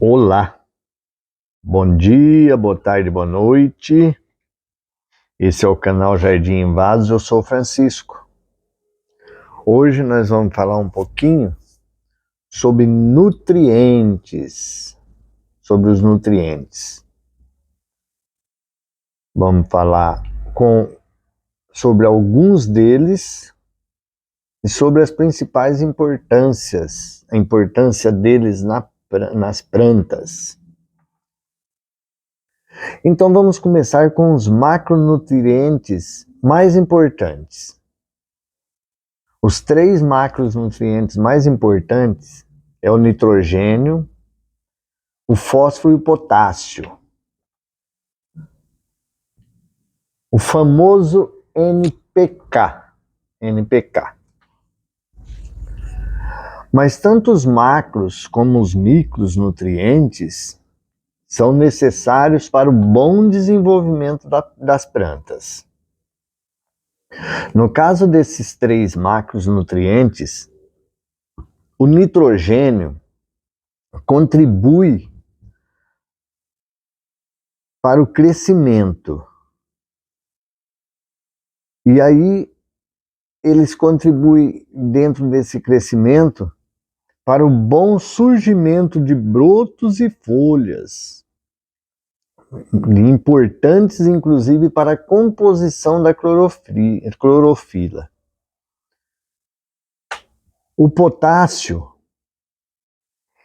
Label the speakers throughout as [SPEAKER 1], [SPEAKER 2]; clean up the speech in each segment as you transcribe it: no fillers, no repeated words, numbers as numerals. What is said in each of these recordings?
[SPEAKER 1] Olá, bom dia, boa tarde, boa noite. Esse é o canal Jardim Invasos, eu sou o Francisco. Hoje nós vamos falar um pouquinho sobre nutrientes, sobre os nutrientes. Vamos falar sobre alguns deles e sobre as principais importâncias, a importância deles nas plantas. Então vamos começar com os macronutrientes mais importantes. Os 3 macronutrientes mais importantes é o nitrogênio, o fósforo e o potássio. O famoso NPK. Mas tanto os macros como os micronutrientes são necessários para o bom desenvolvimento das plantas. No caso desses 3 macronutrientes, o nitrogênio contribui para o crescimento. E aí, eles contribuem dentro desse crescimento para o bom surgimento de brotos e folhas, importantes inclusive para a composição da clorofila. O potássio,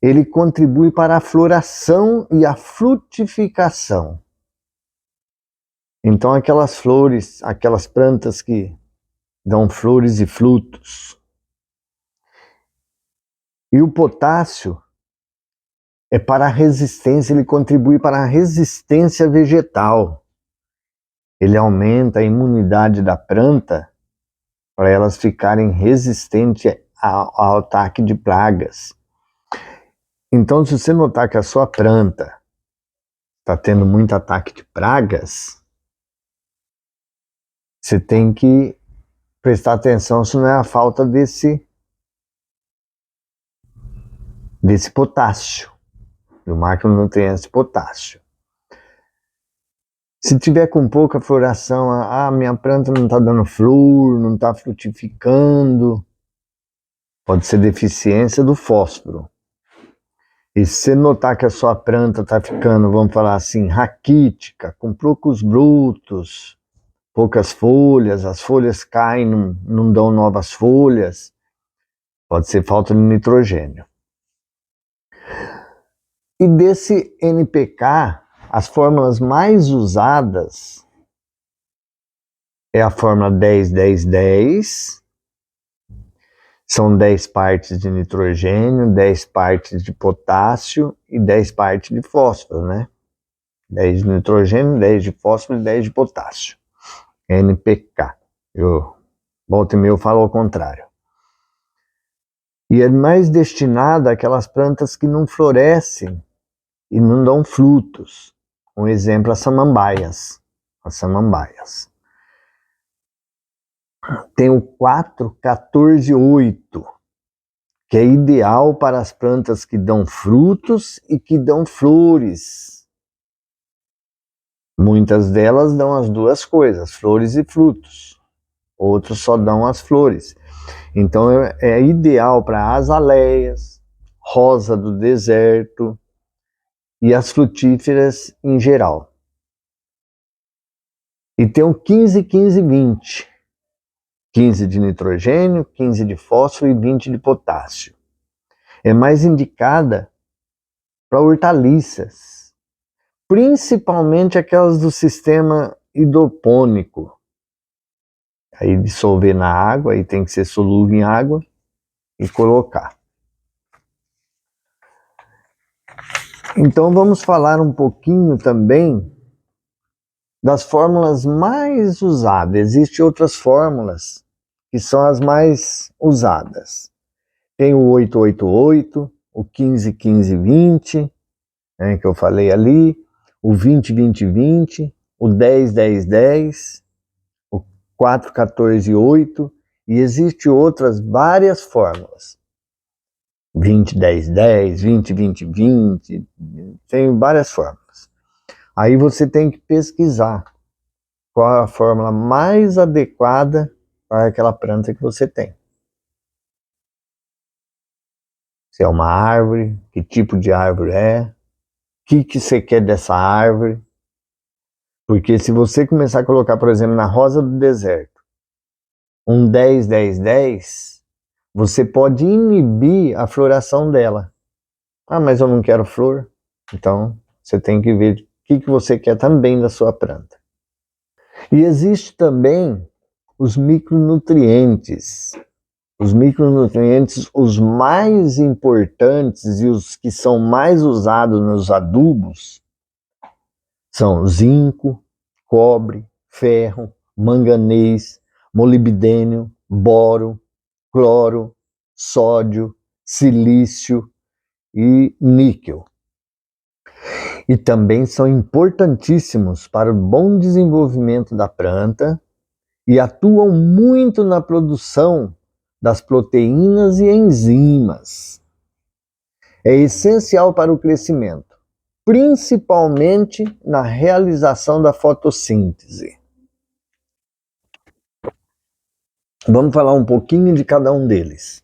[SPEAKER 1] ele contribui para a floração e a frutificação. Então aquelas flores, aquelas plantas que dão flores e frutos. E o potássio é para a resistência, ele contribui para a resistência vegetal. Ele aumenta a imunidade da planta para elas ficarem resistentes ao ataque de pragas. Então, se você notar que a sua planta está tendo muito ataque de pragas, você tem que prestar atenção se não é a falta desse potássio, do macronutriente potássio. Se tiver com pouca floração, minha planta não está dando flor, não está frutificando, pode ser deficiência do fósforo. E se você notar que a sua planta está ficando, vamos falar assim, raquítica, com poucos brotos, poucas folhas, as folhas caem, não dão novas folhas, pode ser falta de nitrogênio. E desse NPK, as fórmulas mais usadas é a fórmula 10-10-10, são 10 partes de nitrogênio, 10 partes de potássio e 10 partes de fósforo, né? 10 de nitrogênio, 10 de fósforo e 10 de potássio. NPK. Volta e meia eu falo ao contrário. E é mais destinada àquelas plantas que não florescem e não dão frutos. Um exemplo, as samambaias. Tem o 4-14-8, que é ideal para as plantas que dão frutos e que dão flores. Muitas delas dão as duas coisas, flores e frutos. Outros só dão as flores. Então é ideal para azaleias, rosa do deserto e as frutíferas em geral. E tem o 15-15-20. 15 de nitrogênio, 15 de fósforo e 20 de potássio. É mais indicada para hortaliças, principalmente aquelas do sistema hidropônico. Aí dissolver na água, aí tem que ser solúvel em água e colocar. Então vamos falar um pouquinho também das fórmulas mais usadas. Existem outras fórmulas que são as mais usadas. Tem o 888, o 15-15-20, né, que eu falei ali, o 20-20-20, o 10-10-10, o 4-14-8, e existem outras várias fórmulas. 20, 10, 10, 20, 20, 20, tem várias formas. Aí você tem que pesquisar qual é a fórmula mais adequada para aquela planta que você tem. Se é uma árvore, que tipo de árvore é, o que você quer dessa árvore. Porque se você começar a colocar, por exemplo, na rosa do deserto, um 10, 10, 10, você pode inibir a floração dela. Ah, mas eu não quero flor. Então, você tem que ver o que você quer também da sua planta. E existe também os micronutrientes. Os micronutrientes, os mais importantes e os que são mais usados nos adubos, são zinco, cobre, ferro, manganês, molibdênio, boro, cloro, sódio, silício e níquel. E também são importantíssimos para o bom desenvolvimento da planta e atuam muito na produção das proteínas e enzimas. É essencial para o crescimento, principalmente na realização da fotossíntese. Vamos falar um pouquinho de cada um deles.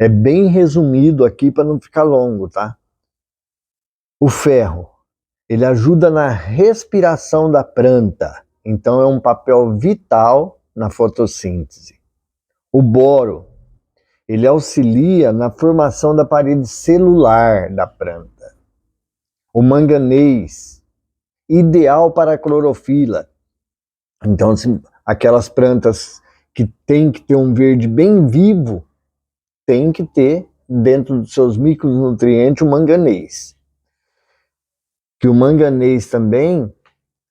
[SPEAKER 1] É bem resumido aqui para não ficar longo, tá? O ferro, ele ajuda na respiração da planta, então é um papel vital na fotossíntese. O boro, ele auxilia na formação da parede celular da planta. O manganês, ideal para a clorofila. Então, aquelas plantas que tem que ter um verde bem vivo, tem que ter dentro dos seus micronutrientes o manganês. Que o manganês também,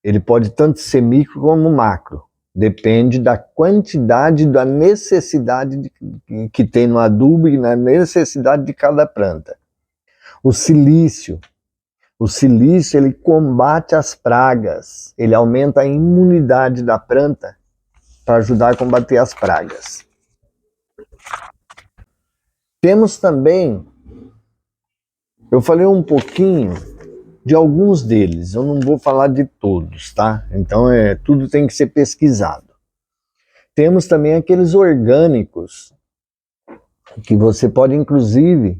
[SPEAKER 1] ele pode tanto ser micro como macro. Depende da quantidade, da necessidade que tem no adubo e na necessidade de cada planta. O silício. O silício, ele combate as pragas. Ele aumenta a imunidade da planta para ajudar a combater as pragas. Temos também, eu falei um pouquinho de alguns deles, eu não vou falar de todos, tá? Então tudo tem que ser pesquisado. Temos também aqueles orgânicos que você pode inclusive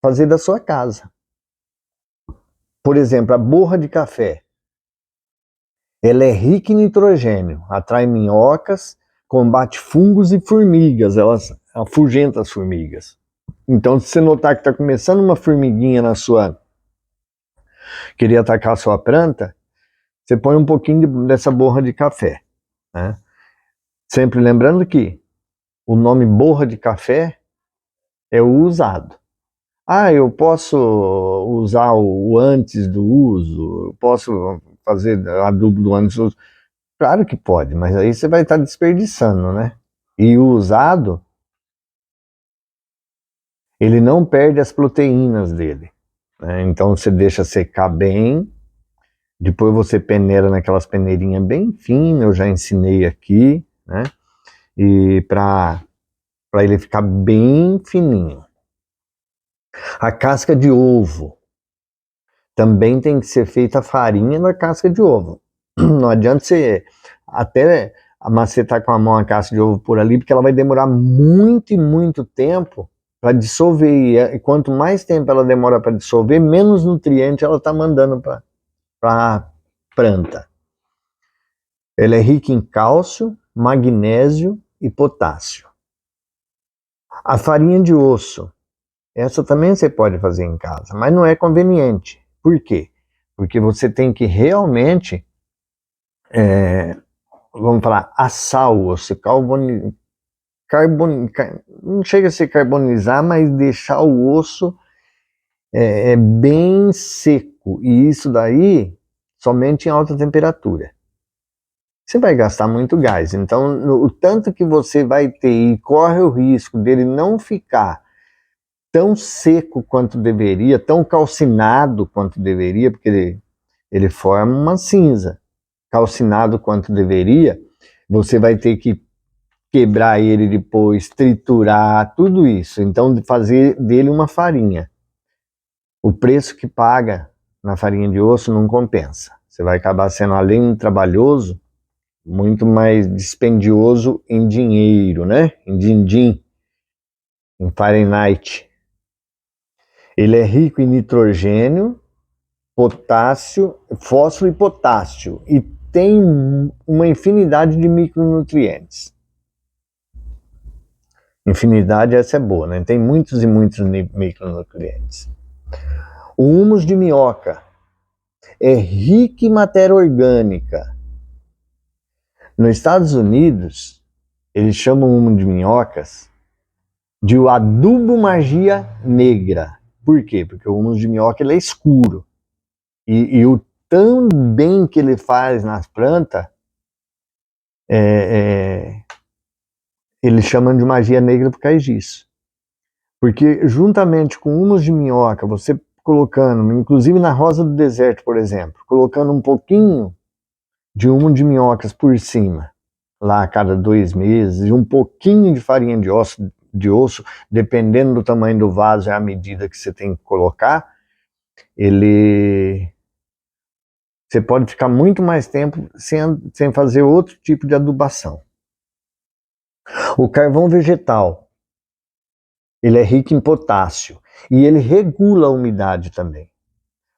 [SPEAKER 1] fazer da sua casa. Por exemplo, a borra de café. Ela é rica em nitrogênio, atrai minhocas, combate fungos e formigas, ela afugenta as formigas. Então, se você notar que está começando uma formiguinha queria atacar a sua planta, você põe um pouquinho dessa borra de café, né? Sempre lembrando que o nome borra de café é o usado. Ah, eu posso usar o antes do uso, eu posso fazer adubo do antes do uso. Claro que pode, mas aí você vai estar desperdiçando, né? E o usado, ele não perde as proteínas dele, né? Então você deixa secar bem, depois você peneira naquelas peneirinhas bem finas, eu já ensinei aqui, né? E para ele ficar bem fininho. A casca de ovo. Também tem que ser feita a farinha da casca de ovo. Não adianta você até macetar com a mão a casca de ovo por ali, porque ela vai demorar muito e muito tempo para dissolver. E quanto mais tempo ela demora para dissolver, menos nutriente ela está mandando para a planta. Ela é rica em cálcio, magnésio e potássio. A farinha de osso. Essa também você pode fazer em casa, mas não é conveniente. Por quê? Porque você tem que realmente, vamos falar, assar o osso, não chega a se carbonizar, mas deixar o osso bem seco. E isso daí somente em alta temperatura. Você vai gastar muito gás. Então, o tanto que você vai ter e corre o risco dele não ficar tão seco quanto deveria, tão calcinado quanto deveria, porque ele forma uma cinza. Calcinado quanto deveria, você vai ter que quebrar ele depois, triturar, tudo isso. Então, fazer dele uma farinha. O preço que paga na farinha de osso não compensa. Você vai acabar sendo, além de trabalhoso, muito mais dispendioso em dinheiro, né? Em din-din, em Fahrenheit. Ele é rico em nitrogênio, potássio, fósforo e potássio. E tem uma infinidade de micronutrientes. Infinidade, essa é boa, né? Tem muitos e muitos micronutrientes. O humus de minhoca é rico em matéria orgânica. Nos Estados Unidos, eles chamam o humus de minhocas de o adubo magia negra. Por quê? Porque o humus de minhoca ele é escuro. E o tão bem que ele faz nas plantas, eles chamam de magia negra por causa disso. Porque juntamente com humus de minhoca, você colocando, inclusive na rosa do deserto, por exemplo, colocando um pouquinho de humus de minhocas por cima, lá a cada 2 meses, e um pouquinho de farinha de osso, dependendo do tamanho do vaso, é a medida que você tem que colocar, você pode ficar muito mais tempo sem fazer outro tipo de adubação. O carvão vegetal, ele é rico em potássio e ele regula a umidade também.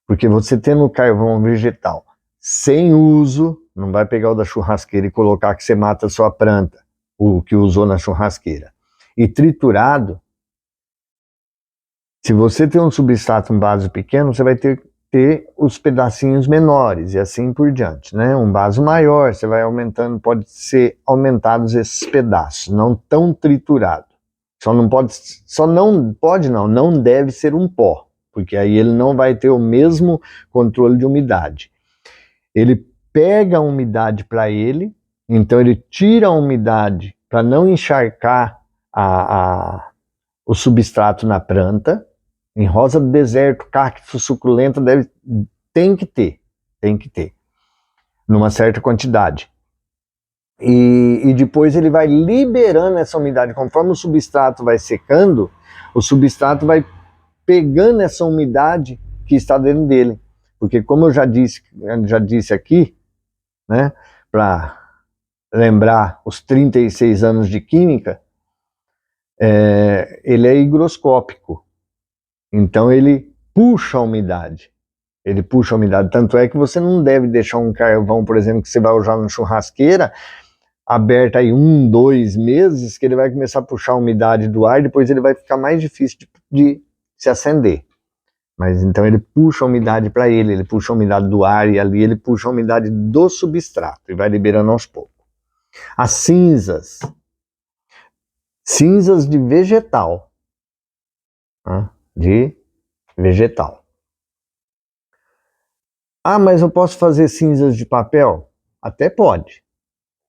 [SPEAKER 1] Porque você tendo o carvão vegetal sem uso, não vai pegar o da churrasqueira e colocar que você mata a sua planta, o que usou na churrasqueira. E triturado, se você tem um substrato em vaso pequeno, você vai ter os pedacinhos menores e assim por diante, né? Um vaso maior, você vai aumentando, pode ser aumentados esses pedaços, não tão triturado. Não deve ser um pó, porque aí ele não vai ter o mesmo controle de umidade. Ele pega a umidade para ele, então ele tira a umidade para não encharcar o substrato na planta. Em rosa do deserto, cacto suculenta tem que ter, numa certa quantidade. E depois ele vai liberando essa umidade, conforme o substrato vai secando, o substrato vai pegando essa umidade que está dentro dele. Porque como eu já disse aqui, né, para lembrar os 36 anos de química, ele é higroscópico. Então ele puxa a umidade. Tanto é que você não deve deixar um carvão, por exemplo, que você vai usar na churrasqueira, aberto aí 1, 2 meses, que ele vai começar a puxar a umidade do ar, depois ele vai ficar mais difícil de se acender. Mas então ele puxa a umidade para ele puxa a umidade do ar e ali ele puxa a umidade do substrato e vai liberando aos poucos. As cinzas de vegetal, tá? De vegetal. Ah, mas eu posso fazer cinzas de papel? Até pode,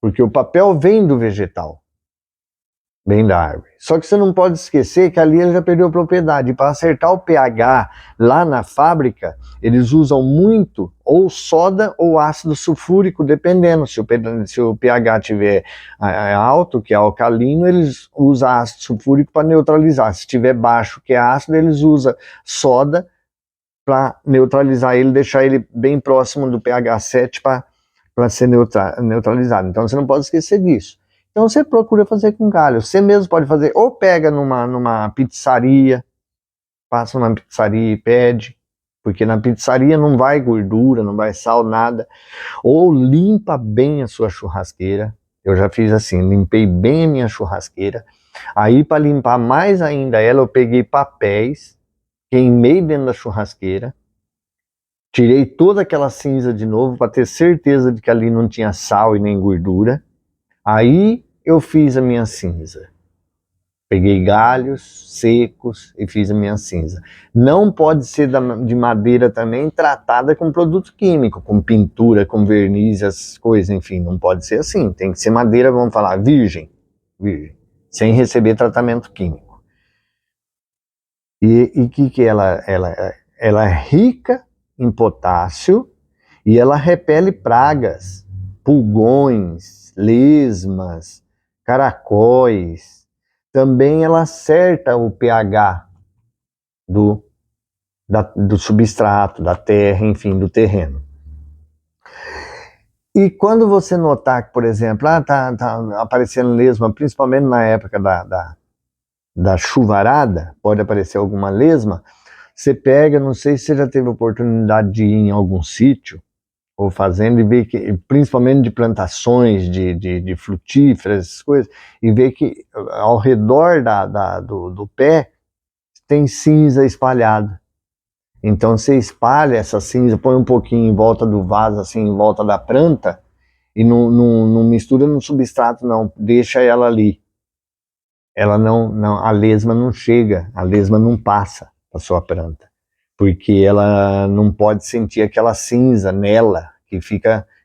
[SPEAKER 1] porque o papel vem do vegetal, vem da árvore. Só que você não pode esquecer que ali ele já perdeu a propriedade. Para acertar o pH lá na fábrica, eles usam muito ou soda ou ácido sulfúrico, dependendo. Se o pH tiver alto, que é alcalino, eles usam ácido sulfúrico para neutralizar. Se tiver baixo, que é ácido, eles usam soda para neutralizar ele, deixar ele bem próximo do pH 7 para ser neutralizado. Então você não pode esquecer disso. Então você procura fazer com galho. Você mesmo pode fazer, ou pega numa pizzaria, passa numa pizzaria e pede, porque na pizzaria não vai gordura, não vai sal, nada. Ou limpa bem a sua churrasqueira. Eu já fiz assim, limpei bem a minha churrasqueira. Aí para limpar mais ainda ela, eu peguei papéis, queimei dentro da churrasqueira, tirei toda aquela cinza de novo para ter certeza de que ali não tinha sal e nem gordura. Aí eu fiz a minha cinza. Peguei galhos secos e fiz a minha cinza. Não pode ser de madeira também tratada com produto químico, com pintura, com verniz, essas coisas, enfim, não pode ser assim. Tem que ser madeira, vamos falar, virgem, sem receber tratamento químico. E que ela é rica em potássio e ela repele pragas, pulgões, lesmas, caracóis. Também ela acerta o pH do substrato, da terra, enfim, do terreno. E quando você notar que, por exemplo, tá aparecendo lesma, principalmente na época da chuvarada, pode aparecer alguma lesma, você pega, não sei se você já teve oportunidade de ir em algum sítio ou fazenda e ver que, principalmente de plantações de frutíferas, essas coisas, e ver que ao redor do pé tem cinza espalhada. Então você espalha essa cinza, põe um pouquinho em volta do vaso, assim, em volta da planta, e não mistura no substrato, não, deixa ela ali. Ela a lesma não chega, a lesma não passa para sua planta, porque ela não pode sentir aquela cinza nela, que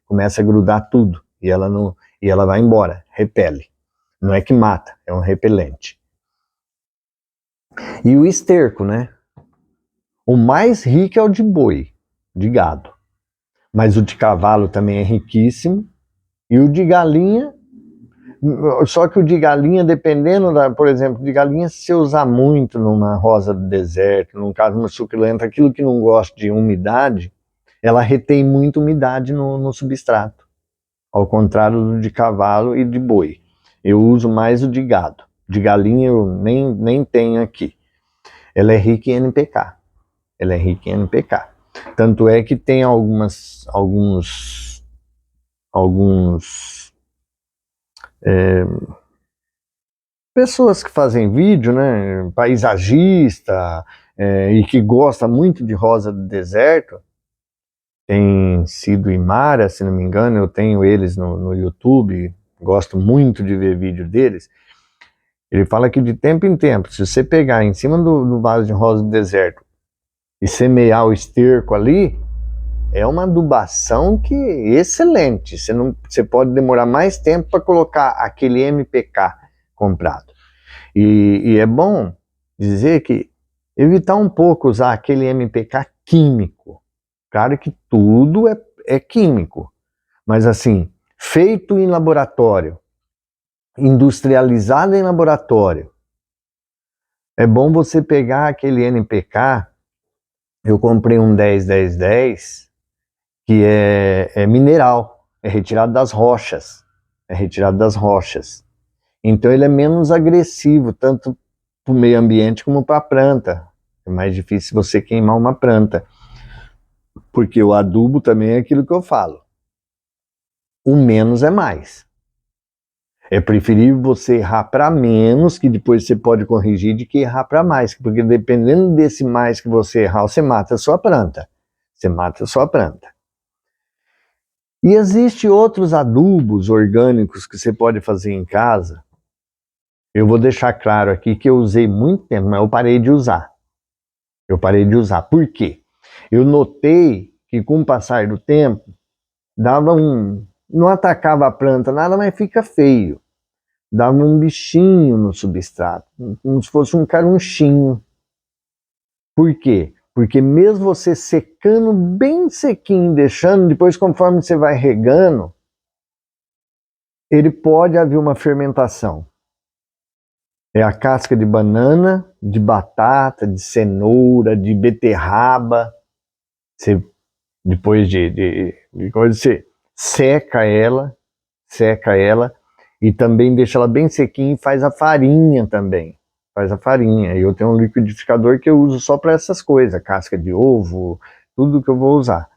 [SPEAKER 1] começa a grudar tudo, e ela vai embora, repele. Não é que mata, é um repelente. E o esterco, né? O mais rico é o de boi, de gado. Mas o de cavalo também é riquíssimo. E o de galinha, só que o de galinha, dependendo por exemplo, de galinha, se você usar muito numa rosa do deserto, num caso uma suculenta, aquilo que não gosta de umidade, ela retém muita umidade no substrato. Ao contrário do de cavalo e de boi. Eu uso mais o de gado. De galinha eu nem tenho aqui. Ela é rica em NPK. Ela é rica em NPK. Tanto é que tem alguns pessoas que fazem vídeo, né, paisagista, e que gosta muito de rosa do deserto, tem Cido e Mara, se não me engano, eu tenho eles no YouTube, gosto muito de ver vídeo deles. Ele fala que de tempo em tempo, se você pegar em cima do vaso de rosa do deserto e semear o esterco ali, é uma adubação que é excelente. Você pode demorar mais tempo para colocar aquele MPK comprado. E é bom dizer que evitar um pouco usar aquele MPK químico. Claro que tudo é químico, mas assim, feito em laboratório, industrializado em laboratório, é bom você pegar aquele NPK. Eu comprei um 10-10-10, que é mineral, é retirado das rochas. É retirado das rochas. Então ele é menos agressivo, tanto para o meio ambiente como para a planta. É mais difícil você queimar uma planta. Porque o adubo também é aquilo que eu falo. O menos é mais. É preferível você errar para menos, que depois você pode corrigir, de que errar para mais. Porque dependendo desse mais que você errar, você mata a sua planta. Você mata a sua planta. E existem outros adubos orgânicos que você pode fazer em casa. Eu vou deixar claro aqui que eu usei muito tempo, mas eu parei de usar. Eu parei de usar. Por quê? Eu notei que com o passar do tempo, não atacava a planta nada, mas fica feio. Dava um bichinho no substrato, como se fosse um carunchinho. Por quê? Porque mesmo você secando bem sequinho, deixando, depois conforme você vai regando, ele pode haver uma fermentação. É a casca de banana, de batata, de cenoura, de beterraba. Você, depois você seca ela e também deixa ela bem sequinha e faz a farinha também. Faz a farinha. Eu tenho um liquidificador que eu uso só para essas coisas, casca de ovo, tudo que eu vou usar.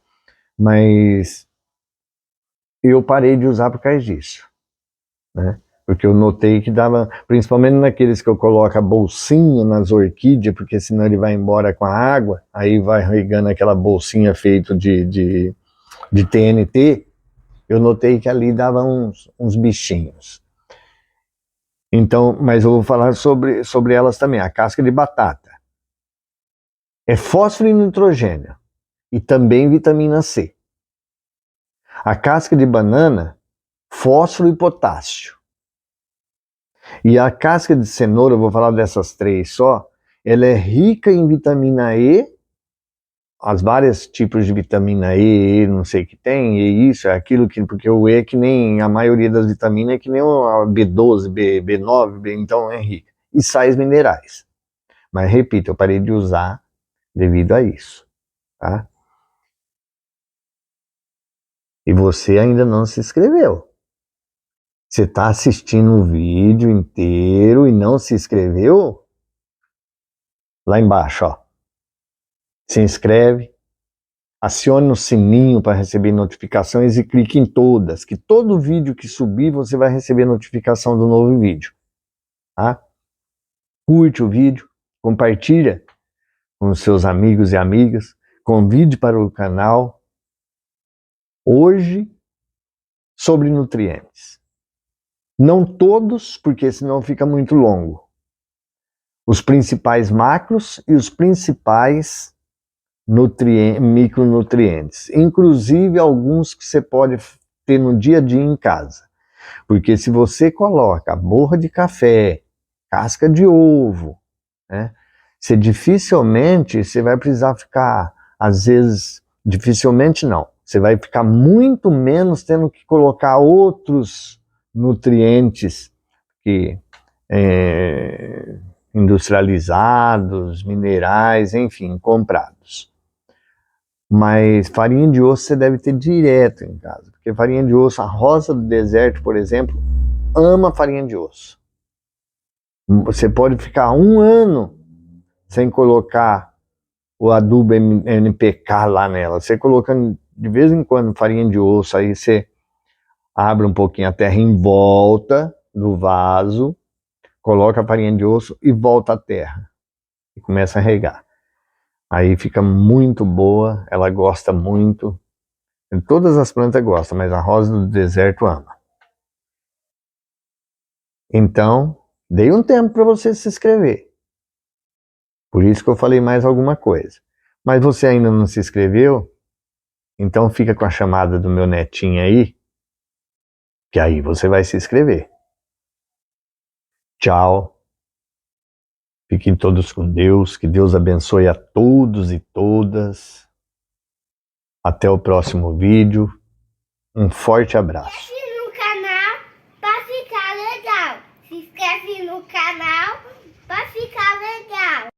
[SPEAKER 1] Mas eu parei de usar por causa disso, né? Porque eu notei que dava, principalmente naqueles que eu coloco a bolsinha nas orquídeas, porque senão ele vai embora com a água, aí vai regando aquela bolsinha feita de TNT, eu notei que ali dava uns bichinhos. Então, mas eu vou falar sobre elas também. A casca de batata é fósforo e nitrogênio, e também vitamina C. A casca de banana, fósforo e potássio. E a casca de cenoura, eu vou falar dessas três só, ela é rica em vitamina E as várias tipos de vitamina E, não sei o que tem, e isso, é aquilo, porque o E é que nem a maioria das vitaminas, é que nem a B12, B9, então é rico. E sais minerais. Mas repito, eu parei de usar devido a isso, tá? E você ainda não se inscreveu. Você está assistindo o vídeo inteiro e não se inscreveu? Lá embaixo, ó. Se inscreve, acione o sininho para receber notificações e clique em todas, que todo vídeo que subir você vai receber notificação do novo vídeo, tá? Curte o vídeo, compartilha com os seus amigos e amigas, convide para o canal. Hoje, sobre nutrientes. Não todos, porque senão fica muito longo. Os principais macros e os principais micronutrientes, inclusive alguns que você pode ter no dia a dia em casa. Porque se você coloca borra de café, casca de ovo, né, você dificilmente você vai precisar ficar, às vezes, dificilmente não, você vai ficar muito menos tendo que colocar outros nutrientes que industrializados, minerais, enfim, comprados. Mas farinha de osso você deve ter direto em casa, porque farinha de osso, a rosa do deserto, por exemplo, ama farinha de osso. Você pode ficar 1 ano sem colocar o adubo NPK lá nela. Você colocando de vez em quando farinha de osso, aí você abre um pouquinho a terra em volta do vaso, coloca a farinha de osso e volta a terra. E começa a regar. Aí fica muito boa, ela gosta muito. Todas as plantas gostam, mas a rosa do deserto ama. Então, dei um tempo para você se inscrever. Por isso que eu falei mais alguma coisa. Mas você ainda não se inscreveu? Então fica com a chamada do meu netinho aí, que aí você vai se inscrever. Tchau. Fiquem todos com Deus, que Deus abençoe a todos e todas. Até o próximo vídeo. Um forte abraço.
[SPEAKER 2] Se inscreve no canal para ficar legal. Se inscreve no canal para ficar legal.